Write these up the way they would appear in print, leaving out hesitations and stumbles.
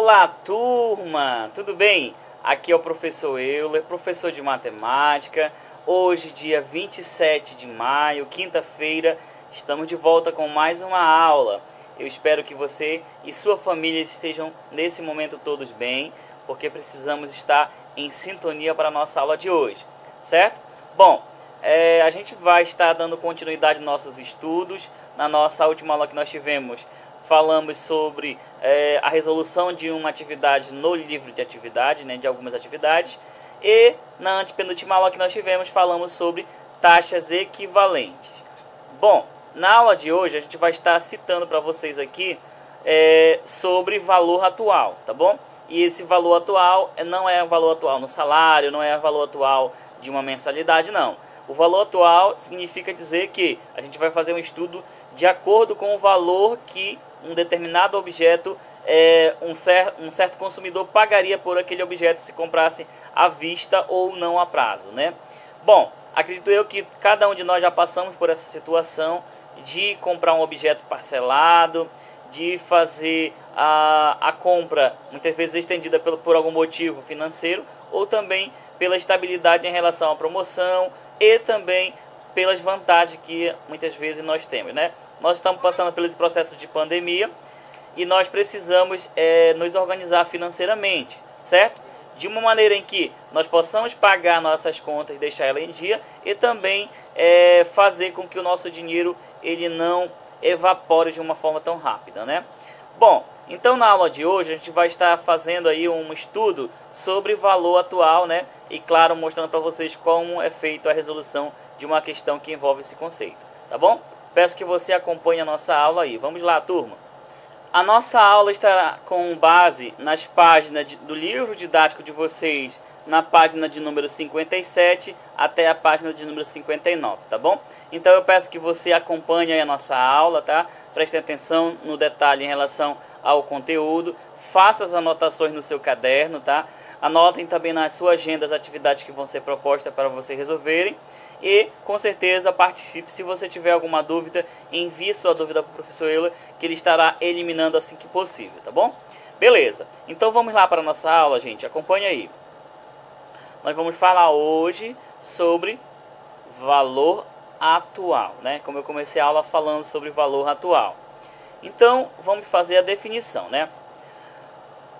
Olá, turma! Tudo bem? Aqui é o professor Euler, professor de matemática. Hoje, dia 27 de maio, quinta-feira, estamos de volta com mais uma aula. Eu espero que você e sua família estejam nesse momento todos bem, porque precisamos estar em sintonia para a nossa aula de hoje, certo? Bom, a gente vai estar dando continuidade aos nossos estudos. Na nossa última aula que nós tivemos, falamos sobre a resolução de uma atividade no livro de atividade, né, de algumas atividades. E na antepenúltima aula que nós tivemos, falamos sobre taxas equivalentes. Bom, na aula de hoje a gente vai estar citando para vocês aqui sobre valor atual, tá bom? E esse valor atual não é o valor atual no salário, não é o valor atual de uma mensalidade, não. O valor atual significa dizer que a gente vai fazer um estudo de acordo com o valor que um determinado objeto, um certo consumidor pagaria por aquele objeto se comprasse à vista ou não a prazo, né? Bom, acredito eu que cada um de nós já passamos por essa situação de comprar um objeto parcelado, de fazer a compra muitas vezes estendida por algum motivo financeiro, ou também pela estabilidade em relação à promoção e também pelas vantagens que muitas vezes nós temos, né? Nós estamos passando pelos processos de pandemia e nós precisamos nos organizar financeiramente, certo? De uma maneira em que nós possamos pagar nossas contas, deixar ela em dia e também fazer com que o nosso dinheiro ele não evapore de uma forma tão rápida, né? Bom, então na aula de hoje a gente vai estar fazendo aí um estudo sobre valor atual, né? E claro, mostrando para vocês como é feita a resolução de uma questão que envolve esse conceito, tá bom? Peço que você acompanhe a nossa aula aí. Vamos lá, turma. A nossa aula estará com base nas páginas do livro didático de vocês, na página de número 57 até a página de número 59, tá bom? Então eu peço que você acompanhe aí a nossa aula, tá? Preste atenção no detalhe em relação ao conteúdo, faça as anotações no seu caderno, tá? Anotem também na sua agenda as atividades que vão ser propostas para vocês resolverem. E, com certeza, participe. Se você tiver alguma dúvida, envie sua dúvida para o professor Euler, que ele estará eliminando assim que possível, tá bom? Beleza. Então, vamos lá para a nossa aula, gente. Acompanhe aí. Nós vamos falar hoje sobre valor atual, né? Como eu comecei a aula falando sobre valor atual. Então, vamos fazer a definição, né?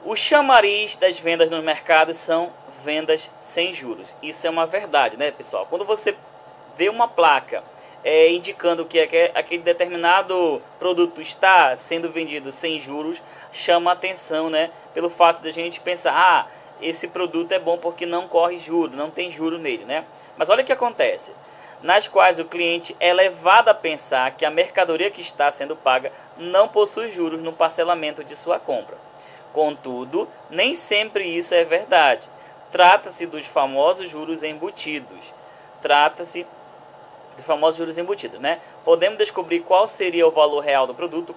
O chamariz das vendas no mercado são vendas sem juros. Isso é uma verdade, né, pessoal? Quando você vê uma placa indicando que aquele determinado produto está sendo vendido sem juros, chama atenção, né? Pelo fato de a gente pensar, esse produto é bom porque não corre juros, não tem juro nele, né? Mas olha o que acontece. Nas quais o cliente é levado a pensar que a mercadoria que está sendo paga não possui juros no parcelamento de sua compra. Contudo, nem sempre isso é verdade. Trata-se dos famosos juros embutidos. Né? Podemos descobrir qual seria o valor real do produto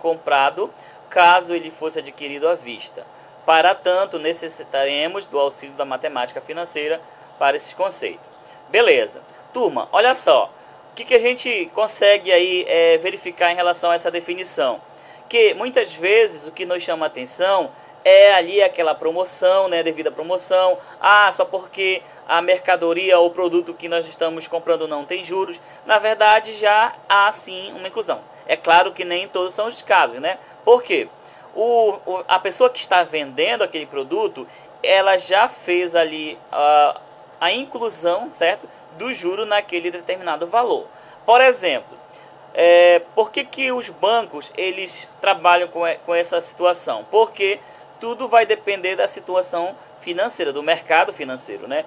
comprado caso ele fosse adquirido à vista. Para tanto, necessitaremos do auxílio da matemática financeira para esses conceitos. Beleza. Turma, olha só. O que a gente consegue aí verificar em relação a essa definição? Que muitas vezes o que nos chama a atenção é ali aquela promoção, né, devido à promoção. Só porque a mercadoria ou produto que nós estamos comprando não tem juros. Na verdade, já há sim uma inclusão. É claro que nem todos são os casos, né? Por quê? A pessoa que está vendendo aquele produto, ela já fez ali a inclusão, certo, do juro naquele determinado valor. Por exemplo, por que os bancos eles trabalham com essa situação? Porque tudo vai depender da situação financeira, do mercado financeiro, né?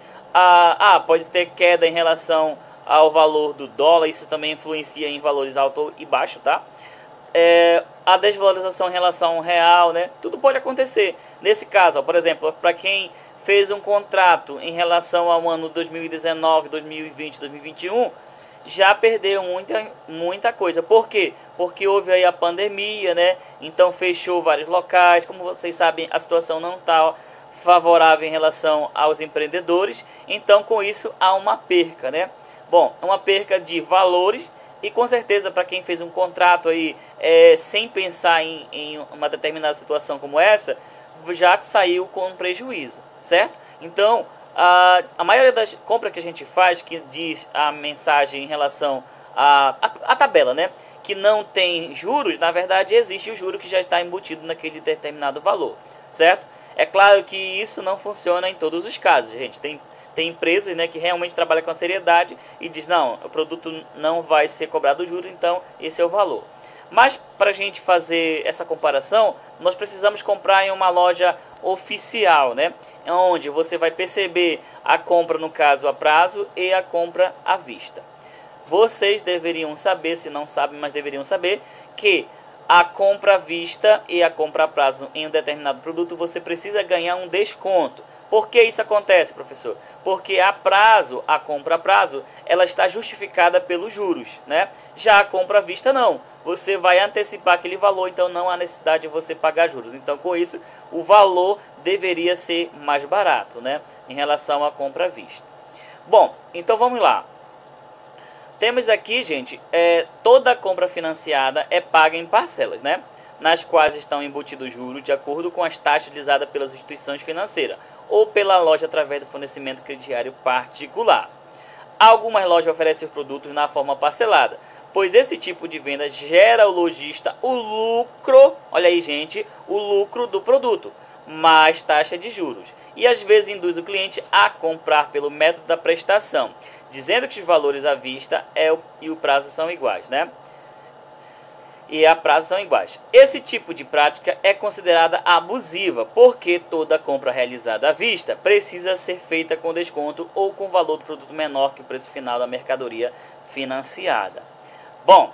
Pode ter queda em relação ao valor do dólar, isso também influencia em valores alto e baixo, tá? A desvalorização em relação ao real, né? Tudo pode acontecer. Nesse caso, por exemplo, para quem fez um contrato em relação ao ano 2019, 2020, 2021, já perdeu muita coisa. Por quê? Porque houve aí a pandemia, né? Então fechou vários locais. Como vocês sabem, a situação não está favorável em relação aos empreendedores. Então, com isso, há uma perca, né? Bom, é uma perca de valores E com certeza, para quem fez um contrato aí sem pensar em uma determinada situação como essa, já saiu com um prejuízo, certo? Então, a maioria das compras que a gente faz, que diz a mensagem em relação à tabela, né? Que não tem juros, na verdade existe o juro que já está embutido naquele determinado valor, certo? É claro que isso não funciona em todos os casos, gente. Tem empresas, né, que realmente trabalham com a seriedade e diz, não, o produto não vai ser cobrado juros, então esse é o valor. Mas para a gente fazer essa comparação, nós precisamos comprar em uma loja oficial, né? Onde você vai perceber a compra, no caso, a prazo e a compra à vista. Vocês deveriam saber, se não sabem, mas deveriam saber, que a compra à vista e a compra a prazo em um determinado produto, você precisa ganhar um desconto. Por que isso acontece, professor? Porque a compra a prazo, ela está justificada pelos juros, né? Já a compra à vista não. Você vai antecipar aquele valor, então não há necessidade de você pagar juros. Então, com isso, o valor deveria ser mais barato, né? Em relação à compra à vista. Bom, então vamos lá. Temos aqui, gente, toda compra financiada é paga em parcelas, né? Nas quais estão embutidos juros de acordo com as taxas utilizadas pelas instituições financeiras ou pela loja através do fornecimento crediário particular. Algumas lojas oferecem os produtos na forma parcelada, pois esse tipo de venda gera ao lojista o lucro, olha aí, gente, o lucro do produto, mais taxa de juros, e às vezes induz o cliente a comprar pelo método da prestação, dizendo que os valores à vista e o prazo são iguais, né? E a prazo são iguais. Esse tipo de prática é considerada abusiva, porque toda compra realizada à vista precisa ser feita com desconto ou com valor do produto menor que o preço final da mercadoria financiada. Bom,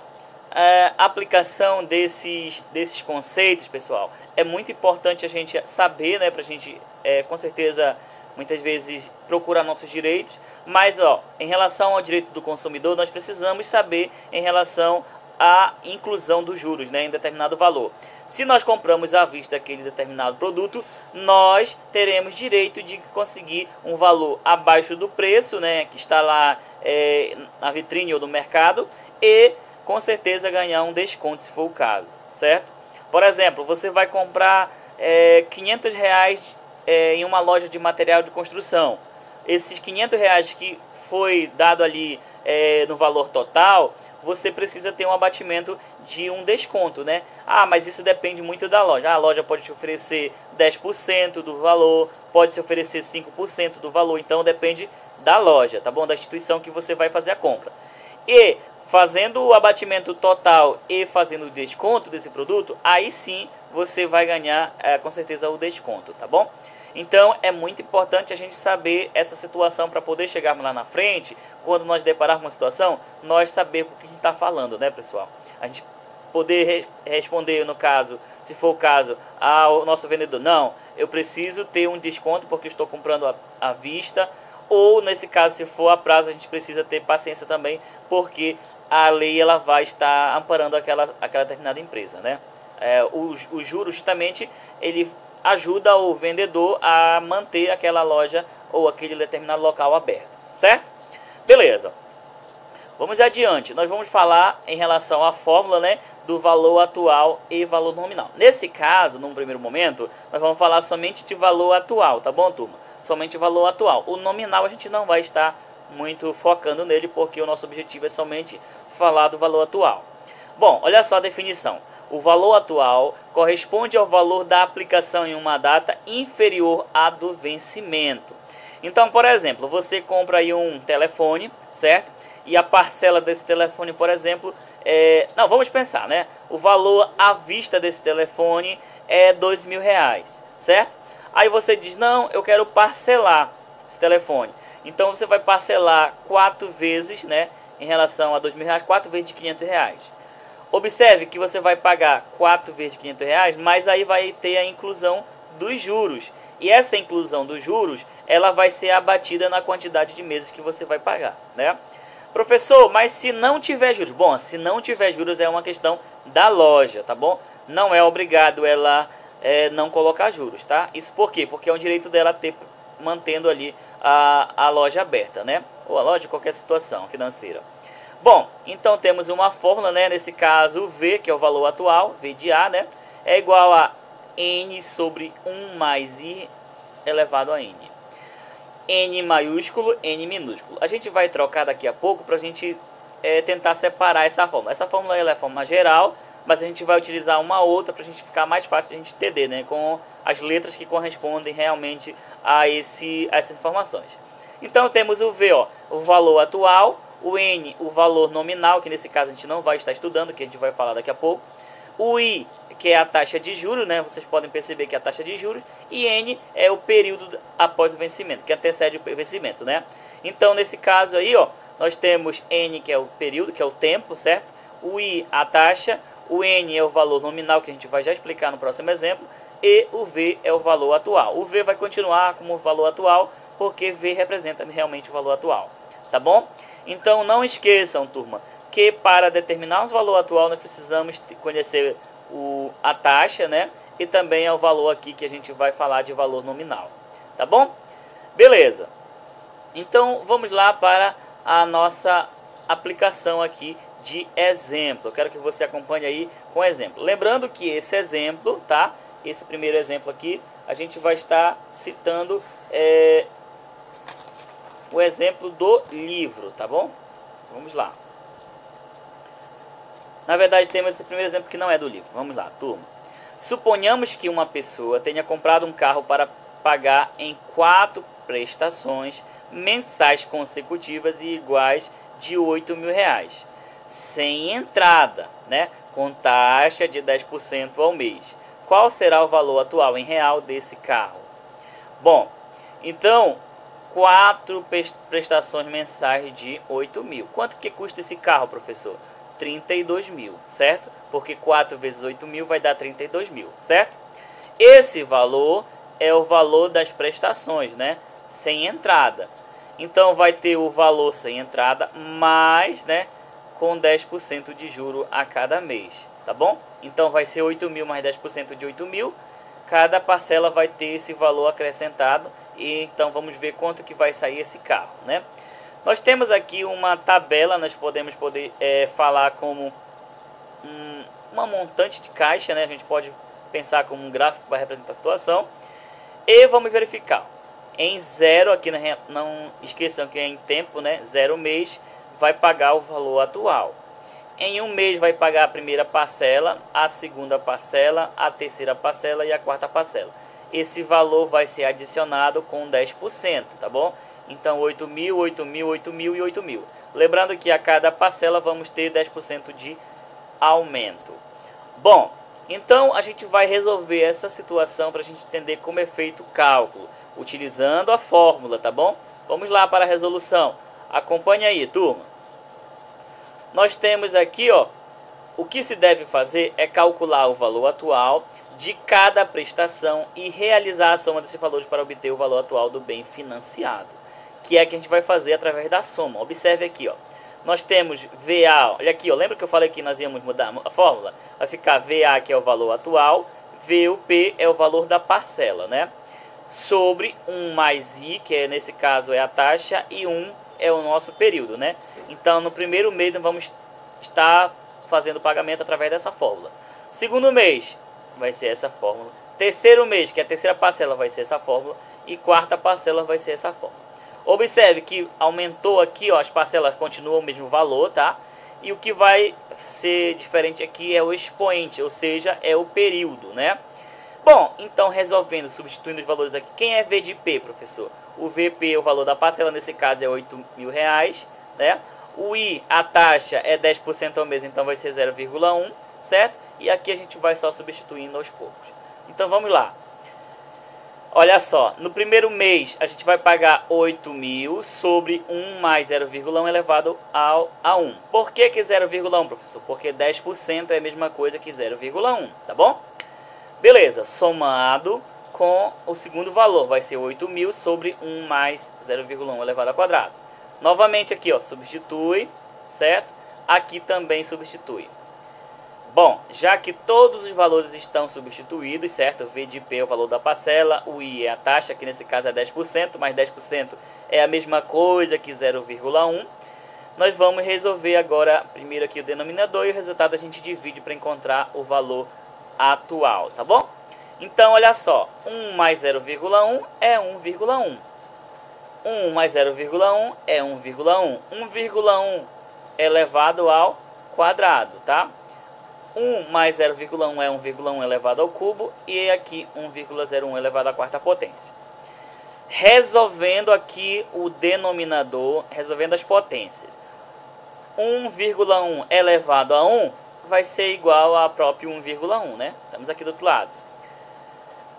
a aplicação desses conceitos, pessoal, é muito importante a gente saber, né, para a gente, com certeza, muitas vezes procurar nossos direitos, mas em relação ao direito do consumidor, nós precisamos saber em relação a inclusão dos juros, né, em determinado valor. Se nós compramos à vista aquele determinado produto, nós teremos direito de conseguir um valor abaixo do preço, né, que está lá na vitrine ou no mercado, e com certeza ganhar um desconto se for o caso, certo? Por exemplo, você vai comprar R$500 em uma loja de material de construção. Esses R$500 que foi dado ali no valor total, você precisa ter um abatimento de um desconto, né? Ah, mas isso depende muito da loja. A loja pode te oferecer 10% do valor, pode te oferecer 5% do valor. Então depende da loja, tá bom? Da instituição que você vai fazer a compra. E fazendo o abatimento total e fazendo o desconto desse produto, aí sim você vai ganhar com certeza o desconto, tá bom? Então é muito importante a gente saber essa situação para poder chegarmos lá na frente, quando nós depararmos com uma situação, nós sabermos o que a gente está falando, né, pessoal? A gente poder responder, no caso, se for o caso, ao nosso vendedor, não, eu preciso ter um desconto porque estou comprando à vista, ou nesse caso, se for a prazo, a gente precisa ter paciência também, porque a lei ela vai estar amparando aquela determinada empresa, né? O juros, justamente, ele ajuda o vendedor a manter aquela loja ou aquele determinado local aberto, certo? Beleza. Vamos adiante. Nós vamos falar em relação à fórmula, né, do valor atual e valor nominal. Nesse caso, num primeiro momento, nós vamos falar somente de valor atual, tá bom, turma? Somente valor atual. O nominal a gente não vai estar muito focando nele, porque o nosso objetivo é somente falar do valor atual. Bom, olha só a definição. O valor atual corresponde ao valor da aplicação em uma data inferior à do vencimento. Então, por exemplo, você compra aí um telefone, certo? E a parcela desse telefone, por exemplo, não, vamos pensar, né? O valor à vista desse telefone é R$2.000, certo? Aí você diz, não, eu quero parcelar esse telefone. Então você vai parcelar 4 vezes, né? Em relação a R$2.000, 4 vezes de R$500. Observe que você vai pagar 4 vezes de R$500, mas aí vai ter a inclusão dos juros. E essa inclusão dos juros, ela vai ser abatida na quantidade de meses que você vai pagar, né? Professor, mas se não tiver juros? Bom, se não tiver juros é uma questão da loja, tá bom? Não é obrigado ela não colocar juros, tá? Isso por quê? Porque é um direito dela ter, mantendo ali a loja aberta, né? Ou a loja, qualquer situação financeira. Bom, então temos uma fórmula, né? Nesse caso, o V, que é o valor atual, V de A, né? É igual a N sobre 1 mais I elevado a N. N maiúsculo, N minúsculo. A gente vai trocar daqui a pouco para a gente tentar separar essa fórmula. Essa fórmula ela é a fórmula geral, mas a gente vai utilizar uma outra para a gente ficar mais fácil de a gente entender, né? Com as letras que correspondem realmente a essas informações. Então temos o V, ó, o valor atual, o N, o valor nominal, que nesse caso a gente não vai estar estudando, que a gente vai falar daqui a pouco. O I, que é a taxa de juros, né? Vocês podem perceber que é a taxa de juros. E N é o período após o vencimento, que antecede o vencimento, né? Então, nesse caso aí, ó, nós temos N, que é o período, que é o tempo, certo? O I, a taxa. O N é o valor nominal, que a gente vai já explicar no próximo exemplo. E o V é o valor atual. O V vai continuar como valor atual, porque V representa realmente o valor atual, tá bom? Então não esqueçam, turma, que para determinar o valor atual nós precisamos conhecer a taxa, né? E também é o valor aqui que a gente vai falar de valor nominal, tá bom? Beleza. Então vamos lá para a nossa aplicação aqui de exemplo. Eu quero que você acompanhe aí com exemplo. Lembrando que esse exemplo, tá? Esse primeiro exemplo aqui, a gente vai estar citando o exemplo do livro, tá bom? Vamos lá. Na verdade, temos esse primeiro exemplo que não é do livro. Vamos lá, turma. Suponhamos que uma pessoa tenha comprado um carro para pagar em 4 prestações mensais consecutivas e iguais de R$8.000, sem entrada, né? Com taxa de 10% ao mês. Qual será o valor atual em real desse carro? Bom, então 4 prestações mensais de 8.000. Quanto que custa esse carro, professor? 32.000, certo? Porque 4 vezes 8.000 vai dar 32.000, certo? Esse valor é o valor das prestações, né? Sem entrada. Então vai ter o valor sem entrada mais, né? Com 10% de juro a cada mês, tá bom? Então vai ser 8.000 mais 10% de 8.000. Cada parcela vai ter esse valor acrescentado. E então vamos ver quanto que vai sair esse carro, né? Nós temos aqui uma tabela, nós podemos falar como uma montante de caixa, né? A gente pode pensar como um gráfico para representar a situação. E vamos verificar. Em 0, aqui não esqueçam que é em tempo, né? 0 mês vai pagar o valor atual. Em um mês vai pagar a primeira parcela, a segunda parcela, a terceira parcela e a quarta parcela. Esse valor vai ser adicionado com 10%, tá bom? Então 8.000, 8.000, 8.000 e 8.000. Lembrando que a cada parcela vamos ter 10% de aumento. Bom, então a gente vai resolver essa situação para a gente entender como é feito o cálculo, utilizando a fórmula, tá bom? Vamos lá para a resolução. Acompanhe aí, turma. Nós temos aqui, ó, o que se deve fazer é calcular o valor atual de cada prestação e realizar a soma desses valores para obter o valor atual do bem financiado, que é que a gente vai fazer através da soma. Observe aqui, ó. Nós temos VA, olha aqui, ó, lembra que eu falei que nós íamos mudar a fórmula? Vai ficar VA, que é o valor atual, VUP é o valor da parcela, né? Sobre 1 mais I, que nesse caso é a taxa, e 1 é o nosso período, né? Então, no primeiro mês nós vamos estar fazendo o pagamento através dessa fórmula. Segundo mês vai ser essa fórmula. Terceiro mês, que é a terceira parcela, vai ser essa fórmula. E quarta parcela vai ser essa fórmula. Observe que aumentou aqui, ó, as parcelas continuam o mesmo valor, tá? E o que vai ser diferente aqui é o expoente, ou seja, é o período, né? Bom, então resolvendo, substituindo os valores aqui. Quem é V de P, professor? O VP, o valor da parcela, nesse caso é R$8.000, né? O I, a taxa é 10% ao mês, então vai ser 0,1, certo? E aqui a gente vai só substituindo aos poucos. Então vamos lá. Olha só, no primeiro mês a gente vai pagar 8.000 sobre 1 mais 0,1 elevado a 1. Por que 0,1, professor? Porque 10% é a mesma coisa que 0,1, tá bom? Beleza, somado com o segundo valor, vai ser 8.000 sobre 1 mais 0,1 elevado ao quadrado. Novamente aqui, ó, substitui, certo? Aqui também substitui. Bom, já que todos os valores estão substituídos, certo? O V de P é o valor da parcela, o I é a taxa, que nesse caso é 10%, mas 10% é a mesma coisa que 0,1. nós vamos resolver agora primeiro aqui o denominador e o resultado a gente divide para encontrar o valor atual, tá bom? Então, olha só, 1 mais 0,1 é 1,1. 1 mais 0,1 é 1,1. 1,1 elevado ao quadrado, tá? 1 mais 0,1 é 1,1 elevado ao cubo. E aqui 1,01 elevado à quarta potência. Resolvendo aqui o denominador, resolvendo as potências. 1,1 elevado a 1 vai ser igual a próprio 1,1, né? Estamos aqui do outro lado.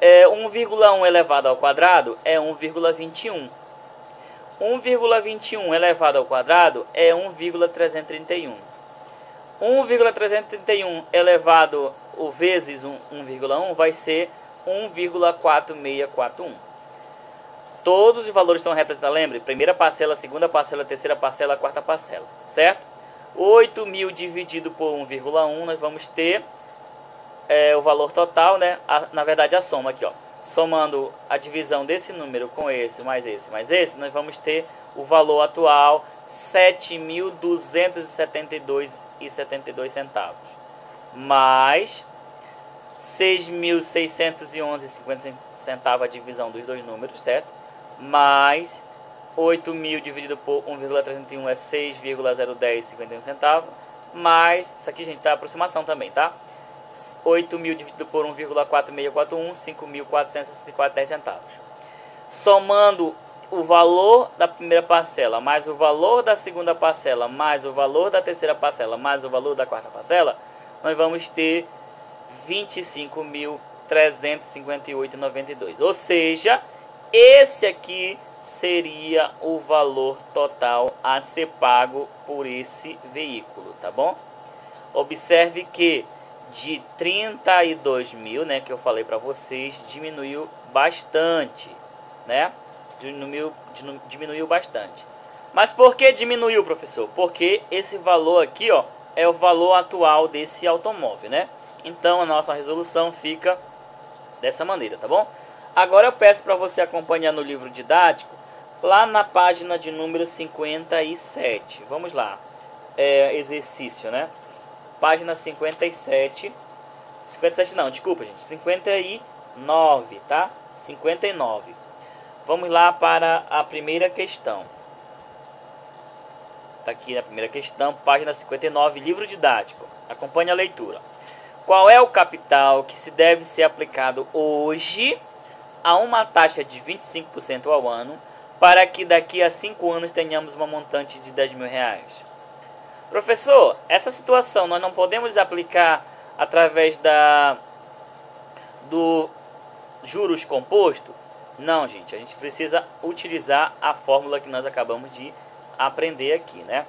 1,1 elevado ao quadrado é 1,21. 1,21 elevado ao quadrado é 1,331. 1,331 elevado vezes 1,1 vai ser 1,4641. Todos os valores estão representados, lembre, primeira parcela, segunda parcela, terceira parcela, quarta parcela, certo? 8.000 dividido por 1,1, nós vamos ter o valor total, né? Na verdade, a soma aqui, ó. Somando a divisão desse número com esse, mais esse, nós vamos ter o valor atual, 7.272,72 centavos. Mais 6.611,50 centavos a divisão dos dois números, certo? Mais 8.000 dividido por 1,31 é 6,010,51 centavos. Mais, isso aqui, gente, tá aproximação também, tá? 8.000 dividido por 1,4641, 5.464,10 centavos. Somando o valor da primeira parcela, mais o valor da segunda parcela, mais o valor da terceira parcela, mais o valor da quarta parcela, nós vamos ter 25.358,92. Ou seja, esse aqui seria o valor total a ser pago por esse veículo, tá bom? Observe que de 32.000, né, que eu falei para vocês, diminuiu bastante, né? Diminuiu bastante. Mas por que diminuiu, professor? Porque esse valor aqui, ó, é o valor atual desse automóvel, né? Então a nossa resolução fica dessa maneira, tá bom? Agora eu peço para você acompanhar no livro didático, lá na página de número 57. Vamos lá. Exercício, né? Página 57. 57 não, desculpa, gente. 59, tá? 59. Vamos lá para a primeira questão. Tá aqui na primeira questão, página 59, livro didático. Acompanhe a leitura. Qual é o capital que se deve ser aplicado hoje a uma taxa de 25% ao ano, para que daqui a 5 anos tenhamos uma montante de 10 mil reais? Professor, essa situação nós não podemos aplicar através do juros composto? Não, gente, a gente precisa utilizar a fórmula que nós acabamos de aprender aqui, né?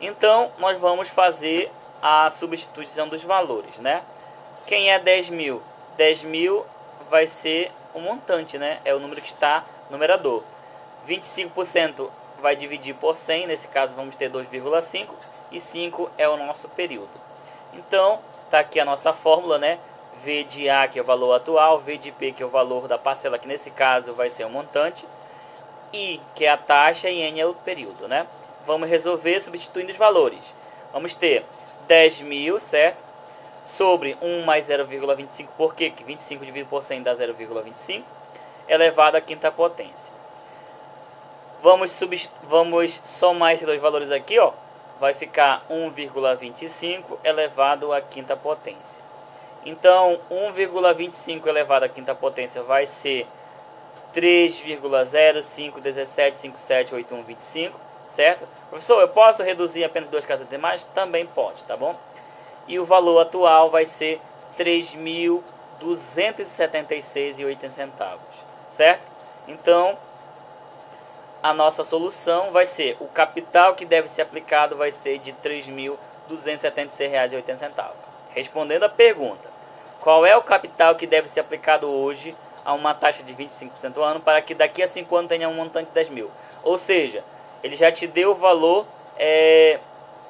Então, nós vamos fazer a substituição dos valores, né? Quem é 10 mil? 10 mil vai ser um montante, né? É o número que está no numerador. 25% vai dividir por 100, nesse caso vamos ter 2,5, e 5 é o nosso período. Então, tá aqui a nossa fórmula, né? V de A, que é o valor atual, V de P, que é o valor da parcela, que nesse caso vai ser o montante, I, que é a taxa, e N é o período, né? Vamos resolver substituindo os valores. Vamos ter 10 mil, certo? Sobre 1 mais 0,25, por quê? Que 25 dividido por 100 dá 0,25, elevado à quinta potência. Vamos somar esses dois valores aqui, ó. Vai ficar 1,25 elevado à quinta potência. Então, 1,25 elevado à quinta potência vai ser 3,0517578125, certo? Professor, eu posso reduzir apenas 2 casas decimais? Também pode, tá bom? E o valor atual vai ser 3.276,80 centavos, certo? Então, a nossa solução vai ser, o capital que deve ser aplicado vai ser de R$ 3.276,80. Respondendo a pergunta, qual é o capital que deve ser aplicado hoje a uma taxa de 25% ao ano, para que daqui a 5 anos tenha um montante de 10 mil? Ou seja, ele já te deu o valor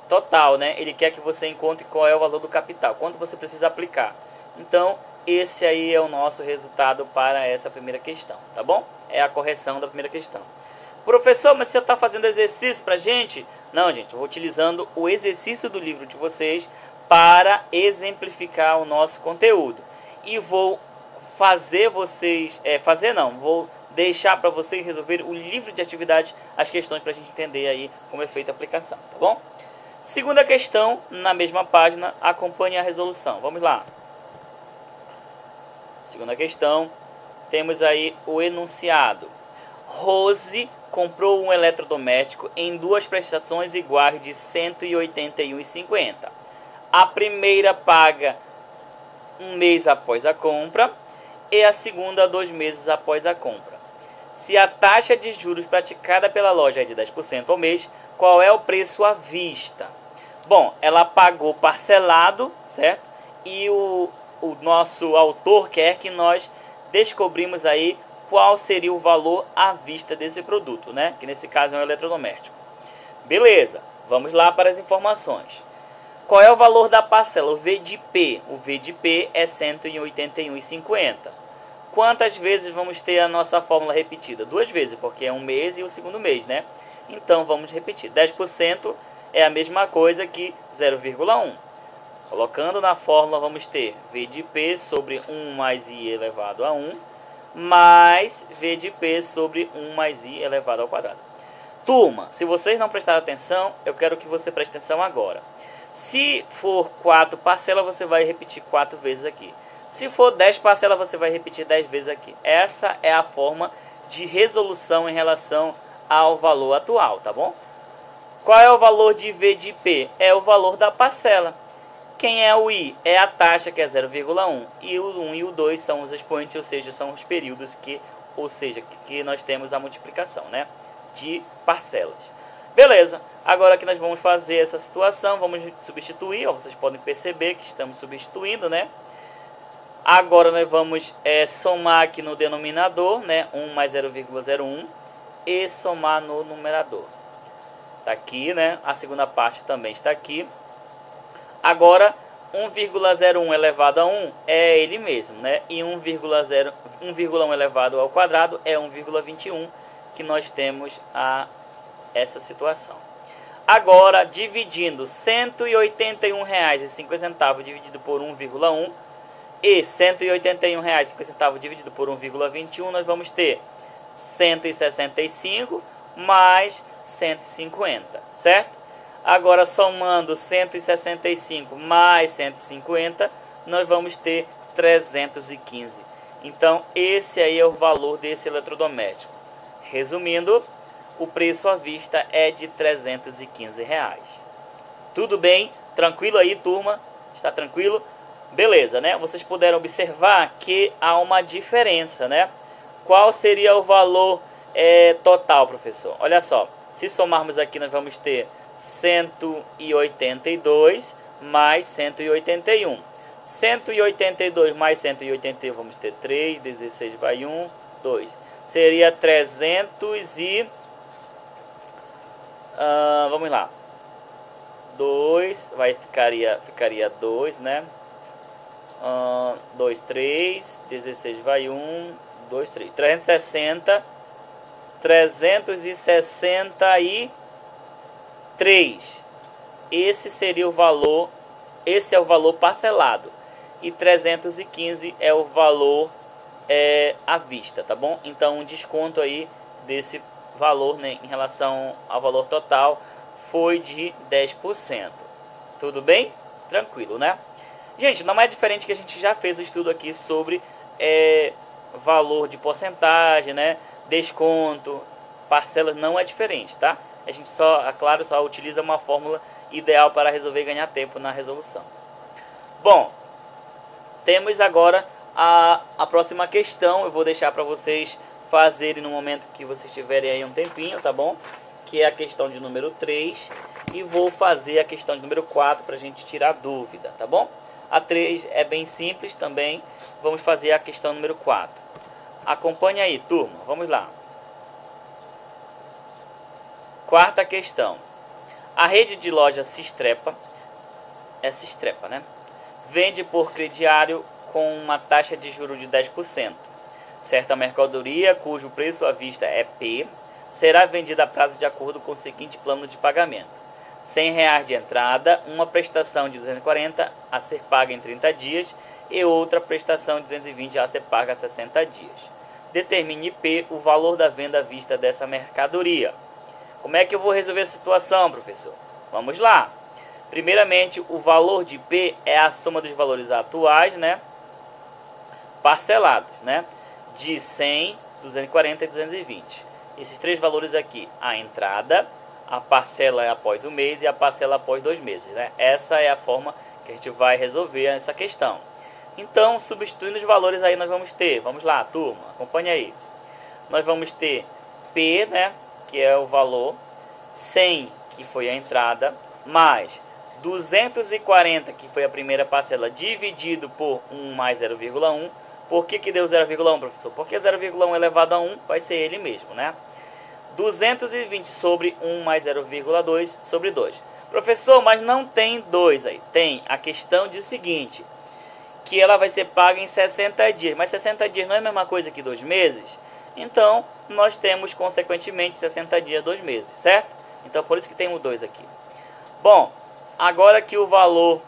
total, né? Ele quer que você encontre qual é o valor do capital, quanto você precisa aplicar. Então, esse aí é o nosso resultado para essa primeira questão, tá bom? É a correção da primeira questão. Professor, mas você está fazendo exercício para a gente? Não, gente, eu vou utilizando o exercício do livro de vocês para exemplificar o nosso conteúdo. E vou fazer vocês... vou deixar para vocês resolver o livro de atividades, as questões para a gente entender aí como é feita a aplicação, tá bom? Segunda questão, na mesma página, acompanhe a resolução. Vamos lá. Segunda questão, temos aí o enunciado. Rose comprou um eletrodoméstico em duas prestações iguais de R$ 181,50. A primeira paga um mês após a compra e a segunda 2 meses após a compra. Se a taxa de juros praticada pela loja é de 10% ao mês, qual é o preço à vista? Bom, ela pagou parcelado, certo? E o nosso autor quer que nós descobrimos aí qual seria o valor à vista desse produto, né? Que nesse caso é um eletrodoméstico. Beleza, vamos lá para as informações. Qual é o valor da parcela? O V de P. O V de P é R$ 181,50. Quantas vezes vamos ter a nossa fórmula repetida? 2 vezes, porque é um mês e o segundo mês, né? Então, vamos repetir. 10% é a mesma coisa que 0,1. Colocando na fórmula, vamos ter V de P sobre 1 mais I elevado a 1, mais V de P sobre 1 mais I elevado ao quadrado. Turma, se vocês não prestaram atenção, eu quero que você preste atenção agora. Se for 4 parcelas, você vai repetir 4 vezes aqui. Se for 10 parcelas, você vai repetir 10 vezes aqui. Essa é a forma de resolução em relação ao valor atual, tá bom? Qual é o valor de V de P? É o valor da parcela. Quem é o I? É a taxa, que é 0,1. E o 1 e o 2 são os expoentes, ou seja, são os períodos que nós temos a multiplicação, né? De parcelas. Beleza. Agora que nós vamos fazer essa situação, vamos substituir. Ó, vocês podem perceber que estamos substituindo, né? Agora nós vamos somar aqui no denominador, né? 1 mais 0,01 e somar no numerador. Está aqui, né? A segunda parte também está aqui. Agora, 1,01 elevado a 1 é ele mesmo, né? E 1,1 elevado ao quadrado é 1,21, que nós temos essa situação. Agora, dividindo R$ 181,50 dividido por 1,1 e R$ 181,50 dividido por 1,21, nós vamos ter 165 mais 150, certo? Agora, somando 165 mais 150, nós vamos ter 315. Então, esse aí é o valor desse eletrodoméstico. Resumindo, o preço à vista é de R$ 315. Tudo bem? Tranquilo aí, turma? Está tranquilo? Beleza, né? Vocês puderam observar que há uma diferença, né? Qual seria o valor total, professor? Olha só, se somarmos aqui, nós vamos ter 182 mais 181. 182 mais 181, vamos ter 3, 16 vai 1, 2. Seria 300 e... vamos lá. 2, ficaria 2, né? 2, 3, 16 vai 1, 2, 3. 363. Esse seria o valor, esse é o valor parcelado. E 315 é o valor à vista, tá bom? Então, um desconto aí desse valor, né, em relação ao valor total foi de 10%. Tudo bem? Tranquilo, né? Gente, não é diferente que a gente já fez o estudo aqui sobre valor de porcentagem, né? Desconto, parcelas, não é diferente, tá? A gente só utiliza uma fórmula ideal para resolver e ganhar tempo na resolução. Bom, temos agora a próxima questão. Eu vou deixar para vocês fazerem no momento que vocês tiverem aí um tempinho, tá bom? Que é a questão de número 3. E vou fazer a questão de número 4 para a gente tirar dúvida, tá bom? A 3 é bem simples também. Vamos fazer a questão número 4. Acompanhe aí, turma. Vamos lá. Quarta questão. A rede de lojas Sistrepa, né? Vende por crediário com uma taxa de juros de 10%. Certa mercadoria, cujo preço à vista é P, será vendida a prazo de acordo com o seguinte plano de pagamento. R$100 de entrada, uma prestação de 240 a ser paga em 30 dias e outra prestação de 220 a ser paga a 60 dias. Determine P, o valor da venda à vista dessa mercadoria. Como é que eu vou resolver essa situação, professor? Vamos lá. Primeiramente, o valor de P é a soma dos valores atuais, né, parcelados, né, de 100, 240 e 220. Esses três valores aqui, a entrada, a parcela é após um mês e a parcela após 2 meses, né? Essa é a forma que a gente vai resolver essa questão. Então, substituindo os valores aí, nós vamos ter, vamos lá, turma, acompanha aí. Nós vamos ter P, né, que é o valor, 100, que foi a entrada, mais 240, que foi a primeira parcela, dividido por 1 mais 0,1. Por que deu 0,1, professor? Porque 0,1 elevado a 1 vai ser ele mesmo, né? 220 sobre 1 mais 0,2 sobre 2. Professor, mas não tem 2 aí. Tem a questão de seguinte, que ela vai ser paga em 60 dias. Mas 60 dias não é a mesma coisa que 2 meses? Então, nós temos, consequentemente, 60 dias, 2 meses, certo? Então, por isso que tem o 2 aqui. Bom, agora que o valor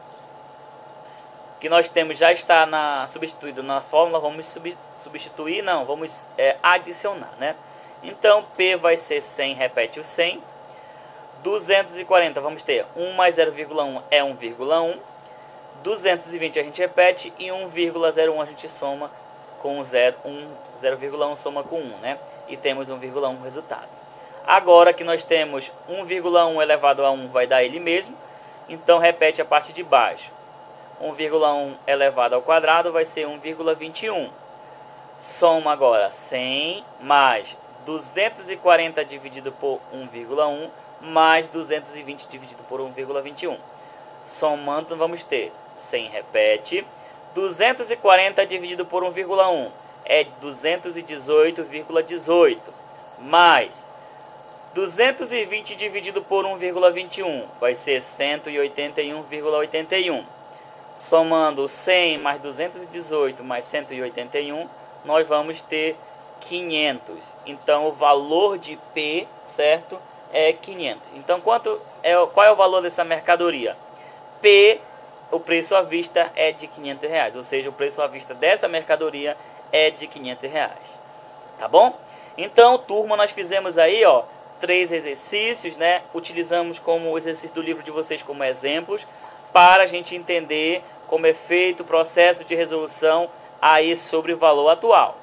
que nós temos já está substituído na fórmula, vamos substituir, não, vamos adicionar, né? Então, P vai ser 100, repete o 100. 240, vamos ter 1 mais 0,1 é 1,1. 220 a gente repete e 1,01 a gente soma com 0,1 soma com 1, né? E temos 1,1 resultado. Agora que nós temos 1,1 elevado a 1 vai dar ele mesmo, então repete a parte de baixo. 1,1 elevado ao quadrado vai ser 1,21. Soma agora 100 mais 240 dividido por 1,1 mais 220 dividido por 1,21. Somando, vamos ter 100, repete. 240 dividido por 1,1 é 218,18. Mais 220 dividido por 1,21 vai ser 181,81. Somando 100 mais 218 mais 181, nós vamos ter 500. Então, o valor de P, certo, é 500. Então, qual é o valor dessa mercadoria? P, o preço à vista é de R$500, ou seja, o preço à vista dessa mercadoria é de R$500, tá bom? Então, turma, nós fizemos aí, ó, 3 exercícios, né? Utilizamos como o exercício do livro de vocês como exemplos, para a gente entender como é feito o processo de resolução aí sobre o valor atual.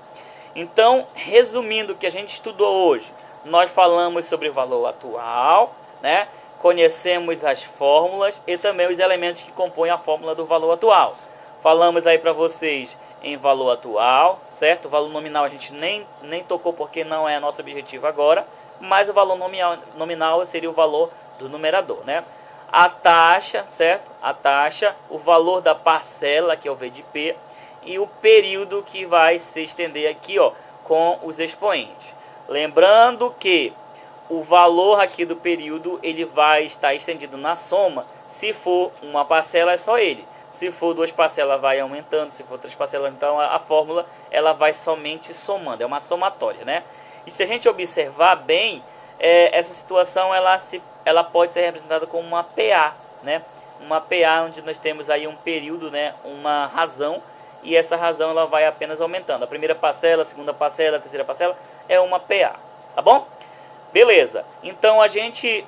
Então, resumindo o que a gente estudou hoje, nós falamos sobre o valor atual, né? Conhecemos as fórmulas e também os elementos que compõem a fórmula do valor atual. Falamos aí para vocês em valor atual, certo? O valor nominal a gente nem tocou porque não é nosso objetivo agora, mas o valor nominal seria o valor do numerador, né? A taxa, certo? A taxa, o valor da parcela, que é o V de P, e o período que vai se estender aqui, ó, com os expoentes. Lembrando que o valor aqui do período, ele vai estar estendido na soma. Se for uma parcela, é só ele. Se for 2 parcelas, vai aumentando. Se for 3 parcelas, então a fórmula, ela vai somente somando. É uma somatória, né? E se a gente observar bem, essa situação, ela pode ser representada como uma PA, né? Uma PA onde nós temos aí um período, né? Uma razão, e essa razão ela vai apenas aumentando. A primeira parcela, a segunda parcela, a terceira parcela é uma PA, tá bom? Beleza, então a gente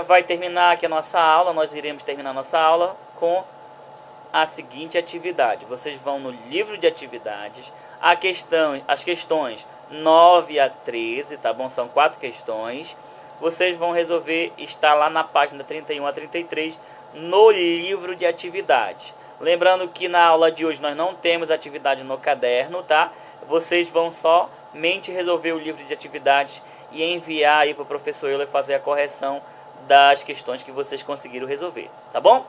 vai terminar aqui a nossa aula, nós iremos terminar a nossa aula com a seguinte atividade. Vocês vão no livro de atividades, as questões 9 a 13, tá bom? São 4 questões. Vocês vão resolver, está lá na página 31 a 33, no livro de atividades. Lembrando que na aula de hoje nós não temos atividade no caderno, tá? Vocês vão somente resolver o livro de atividades e enviar aí para o professor Euler fazer a correção das questões que vocês conseguiram resolver, tá bom?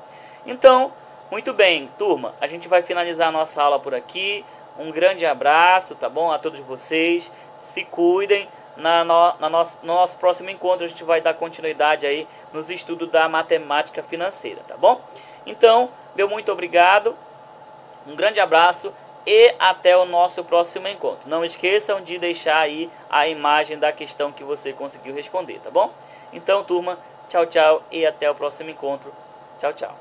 Então, muito bem, turma, a gente vai finalizar a nossa aula por aqui. Um grande abraço, tá bom? A todos vocês, se cuidem. No nosso próximo encontro a gente vai dar continuidade aí nos estudos da matemática financeira, tá bom? Então, meu muito obrigado, um grande abraço e até o nosso próximo encontro. Não esqueçam de deixar aí a imagem da questão que você conseguiu responder, tá bom? Então, turma, Tchau, tchau e até o próximo encontro. Tchau, tchau.